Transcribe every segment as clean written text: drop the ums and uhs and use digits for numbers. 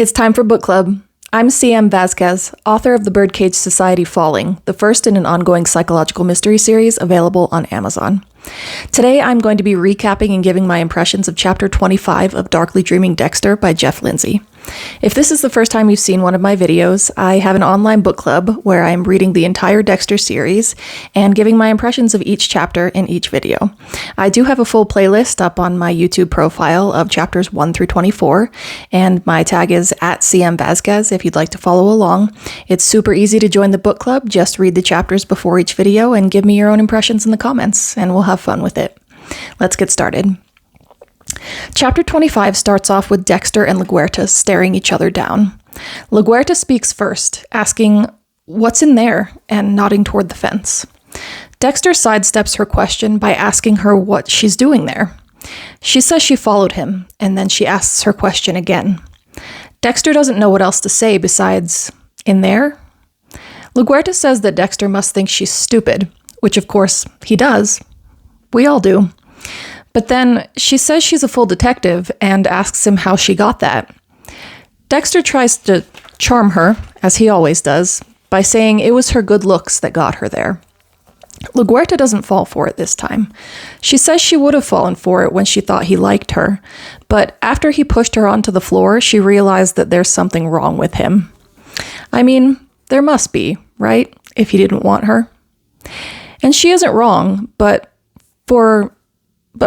It's time for book club. I'm C.M. Vasquez, author of The Birdcage Society Falling, the first in an ongoing psychological mystery series available on Amazon. Today I'm going to be recapping and giving my impressions of Chapter 25 of Darkly Dreaming Dexter by Jeff Lindsay. If this is the first time you've seen one of my videos, I have an online book club where I'm reading the entire Dexter series and giving my impressions of each chapter in each video. I do have a full playlist up on my YouTube profile of chapters 1 through 24, and my tag is @CMVasquez if you'd like to follow along. It's super easy to join the book club. Just read the chapters before each video and give me your own impressions in the comments, and we'll have fun with it. Let's get started. Chapter 25 starts off with Dexter and LaGuerta staring each other down. LaGuerta speaks first, asking, "What's in there?" and nodding toward the fence. Dexter sidesteps her question by asking her what she's doing there. She says she followed him, and then she asks her question again. Dexter doesn't know what else to say besides, "In there?" LaGuerta says that Dexter must think she's stupid, which of course he does. We all do. But then she says she's a full detective and asks him how she got that. Dexter tries to charm her, as he always does, by saying it was her good looks that got her there. LaGuerta doesn't fall for it this time. She says she would have fallen for it when she thought he liked her, but after he pushed her onto the floor, she realized that there's something wrong with him. I mean, there must be, right? If he didn't want her. And she isn't wrong, but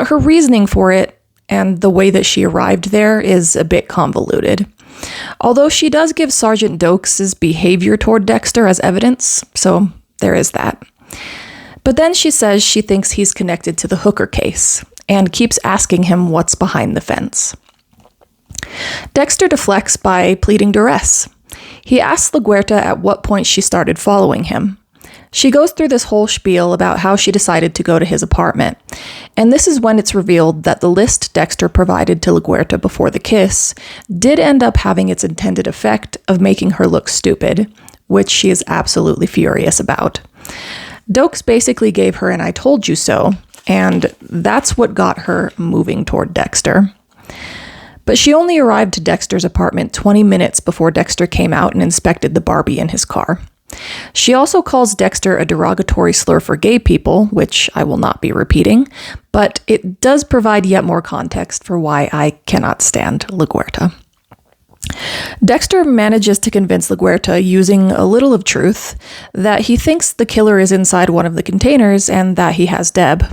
her reasoning for it and the way that she arrived there is a bit convoluted. Although she does give Sergeant Dokes' behavior toward Dexter as evidence, so there is that. But then she says she thinks he's connected to the hooker case and keeps asking him what's behind the fence. Dexter deflects by pleading duress. He asks LaGuerta at what point she started following him. She goes through this whole spiel about how she decided to go to his apartment, and this is when it's revealed that the list Dexter provided to LaGuerta before the kiss did end up having its intended effect of making her look stupid, which she is absolutely furious about. Dokes basically gave her an "I told you so," and that's what got her moving toward Dexter. But she only arrived to Dexter's apartment 20 minutes before Dexter came out and inspected the Barbie in his car. She also calls Dexter a derogatory slur for gay people, which I will not be repeating, but it does provide yet more context for why I cannot stand LaGuerta. Dexter manages to convince LaGuerta, using a little of truth, that he thinks the killer is inside one of the containers and that he has Deb.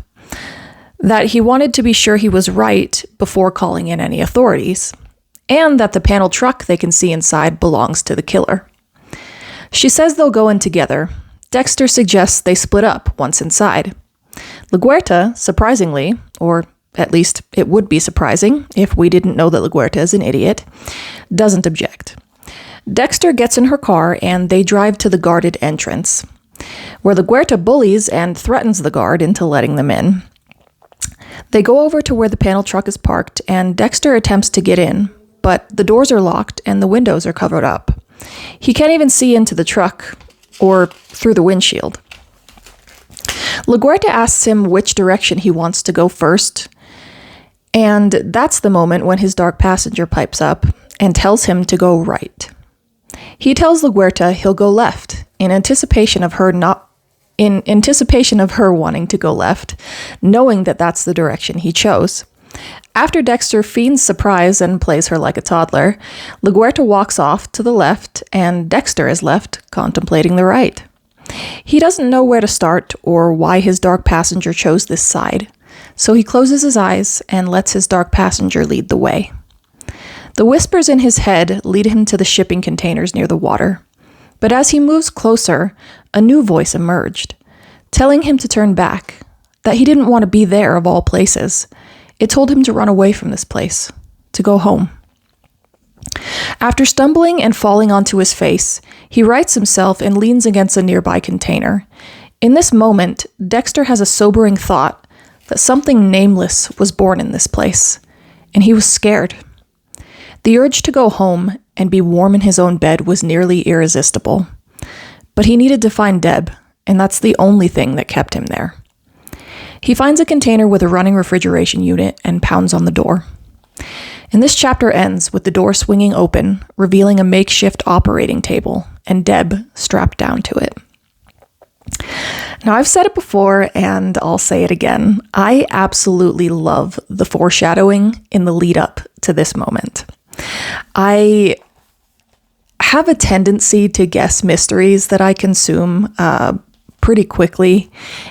That he wanted to be sure he was right before calling in any authorities, and that the panel truck they can see inside belongs to the killer. She says they'll go in together. Dexter suggests they split up once inside. LaGuerta, surprisingly, or at least it would be surprising if we didn't know that LaGuerta is an idiot, doesn't object. Dexter gets in her car and they drive to the guarded entrance, where LaGuerta bullies and threatens the guard into letting them in. They go over to where the panel truck is parked and Dexter attempts to get in, but the doors are locked and the windows are covered up. He can't even see into the truck or through the windshield. LaGuerta asks him which direction he wants to go first, and that's the moment when his dark passenger pipes up and tells him to go right. He tells LaGuerta he'll go left in anticipation of her wanting to go left, knowing that that's the direction he chose. After Dexter feigns surprise and plays her like a toddler, LaGuerta walks off to the left and Dexter is left contemplating the right. He doesn't know where to start or why his dark passenger chose this side, so he closes his eyes and lets his dark passenger lead the way. The whispers in his head lead him to the shipping containers near the water, but as he moves closer, a new voice emerged, telling him to turn back, that he didn't want to be there of all places. It told him to run away from this place, to go home. After stumbling and falling onto his face, he rights himself and leans against a nearby container. In this moment, Dexter has a sobering thought that something nameless was born in this place, and he was scared. The urge to go home and be warm in his own bed was nearly irresistible. But he needed to find Deb, and that's the only thing that kept him there. He finds a container with a running refrigeration unit and pounds on the door. And this chapter ends with the door swinging open, revealing a makeshift operating table, and Deb strapped down to it. Now, I've said it before, and I'll say it again. I absolutely love the foreshadowing in the lead up to this moment. I have a tendency to guess mysteries that I consume pretty quickly,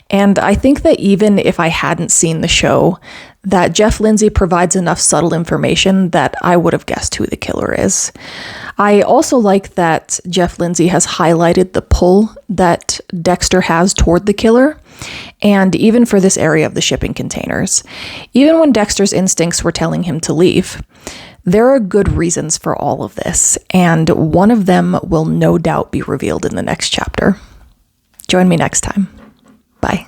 and I think that even if I hadn't seen the show, that Jeff Lindsay provides enough subtle information that I would have guessed who the killer is. I also like that Jeff Lindsay has highlighted the pull that Dexter has toward the killer, and even for this area of the shipping containers. Even when Dexter's instincts were telling him to leave, there are good reasons for all of this, and one of them will no doubt be revealed in the next chapter. Join me next time. Bye.